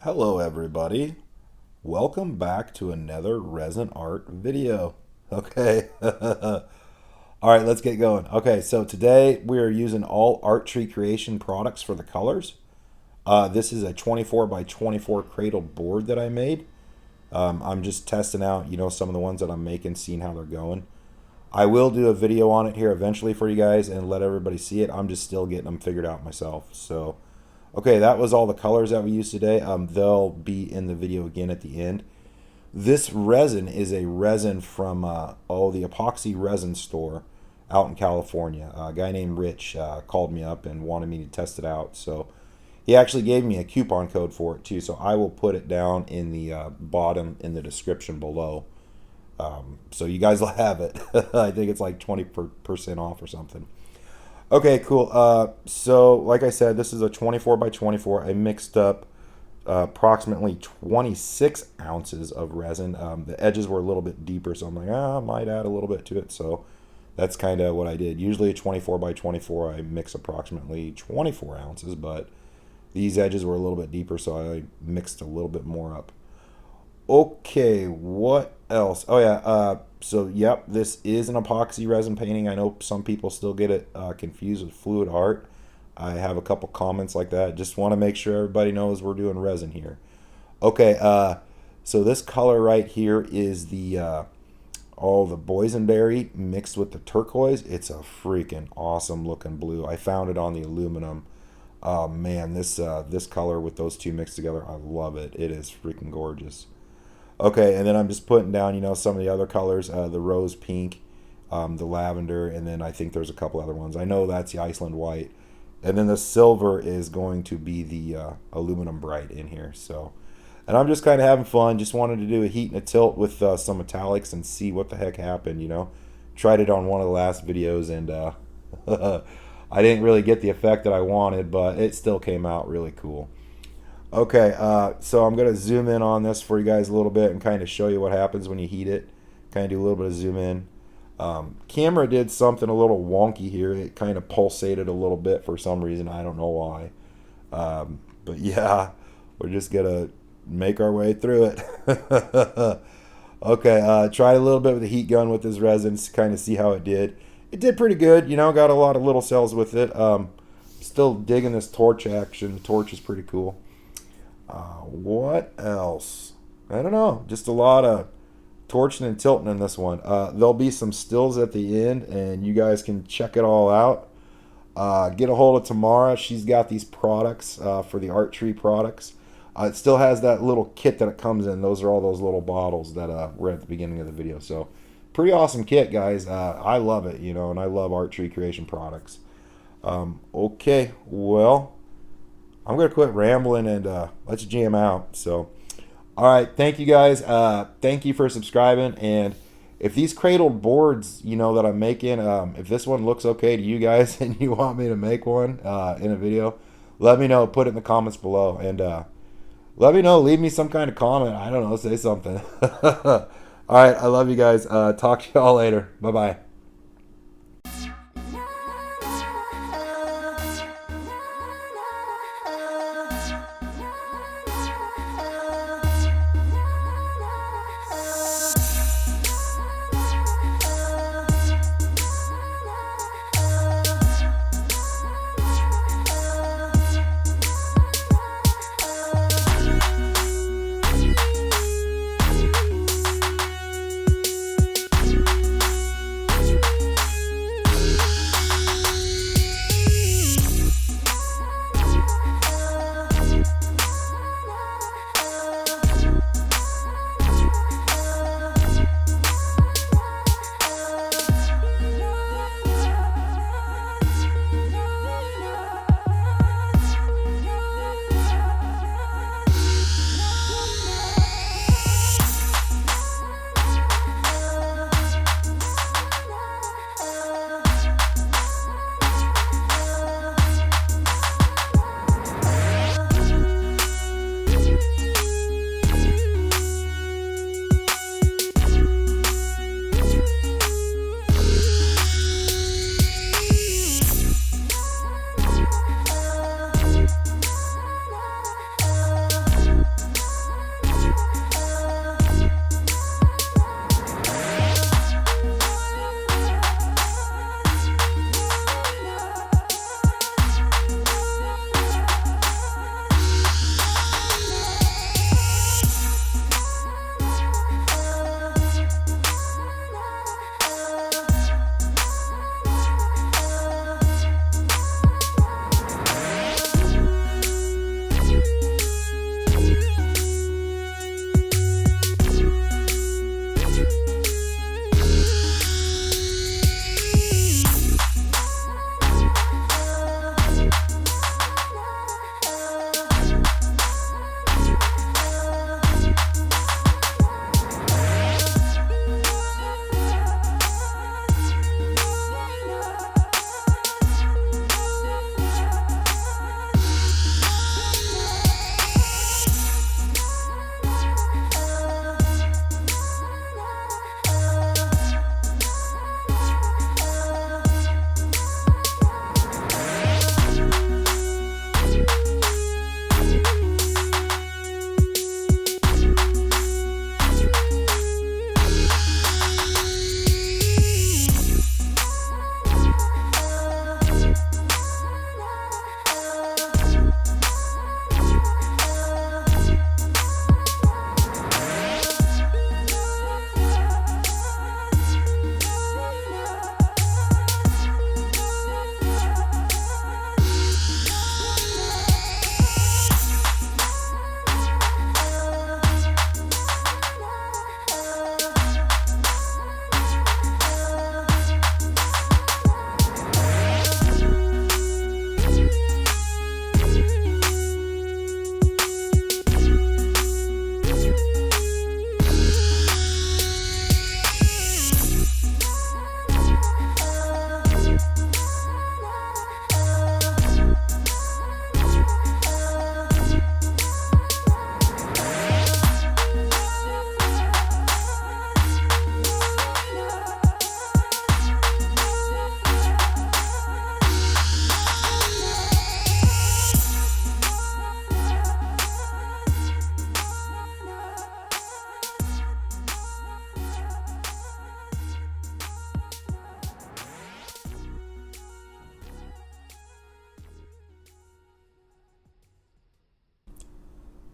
Hello everybody. Welcome back to another resin art video. Okay. All right, let's get going. Okay, so today we are using all Art Tree Creation products for the colors. This is a 24 by 24 cradle board that I made. I'm just testing out, some of the ones that I'm making, seeing how they're going. I will do a video on it here eventually for you guys and let everybody see it. I'm just still getting them figured out myself. So okay, that was all the colors that we used today. They'll be in the video again at the end. This resin is a resin from the epoxy resin store out in California. A guy named Rich called me up and wanted me to test it out. So he actually gave me a coupon code for it too. So I will put it down in the bottom in the description below. So you guys will have it. I think it's like 20% off or something. Okay, cool. So like I said, this is a 24 by 24. I mixed up approximately 26 ounces of resin. The edges were a little bit deeper, so I'm like, I might add a little bit to it. So that's kind of what I did. Usually a 24 by 24, I mix approximately 24 ounces, but these edges were a little bit deeper, so I mixed a little bit more up. Okay, what else? Oh yeah, so yep, this is an epoxy resin painting. I know some people still get it confused with fluid art. I have a couple comments like that. Just want to make sure everybody knows we're doing resin here. Okay, so this color right here is the all the boysenberry mixed with the turquoise. It's a freaking awesome looking blue. I found it on the aluminum. Oh man, this color with those two mixed together, I love it. It is freaking gorgeous. Okay, and then I'm just putting down, some of the other colors, the rose pink, the lavender, and then I think there's a couple other ones. I know that's the Iceland white. And then the silver is going to be the aluminum bright in here. So, and I'm just kind of having fun. Just wanted to do a heat and a tilt with some metallics and see what the heck happened, Tried it on one of the last videos, and I didn't really get the effect that I wanted, but it still came out really cool. Okay, so I'm going to zoom in on this for you guys a little bit and kind of show you what happens when you heat it. Kind of do a little bit of zoom in. Camera did something a little wonky here. It kind of pulsated a little bit for some reason. I don't know why. But yeah, we're just going to make our way through it. Okay, tried a little bit with the heat gun with this resin to kind of see how it did. It did pretty good, got a lot of little cells with it. Still digging this torch action. The torch is pretty cool. What else? I don't know. Just a lot of torching and tilting in this one. There'll be some stills at the end, and you guys can check it all out. Get a hold of Tamara. She's got these products for the Art Tree products. It still has that little kit that it comes in. Those are all those little bottles that were at the beginning of the video. So pretty awesome kit, guys. I love it, and I love Art Tree Creation products. Okay, well, I'm going to quit rambling and let's jam out. So, all right. Thank you guys. Thank you for subscribing. And if these cradled boards, that I'm making, if this one looks okay to you guys and you want me to make one in a video, let me know. Put it in the comments below. And let me know. Leave me some kind of comment. I don't know. Say something. All right. I love you guys. Talk to y'all later. Bye-bye.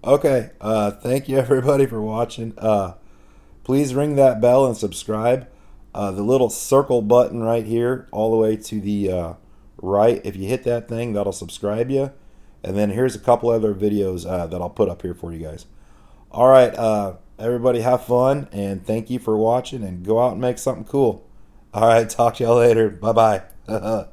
Okay. Thank you everybody for watching. Please ring that bell and subscribe. The little circle button right here, all the way to the right. If you hit that thing, that'll subscribe you. And then here's a couple other videos that I'll put up here for you guys. All right. Everybody have fun, and thank you for watching, and go out and make something cool. All right. Talk to y'all later. Bye bye.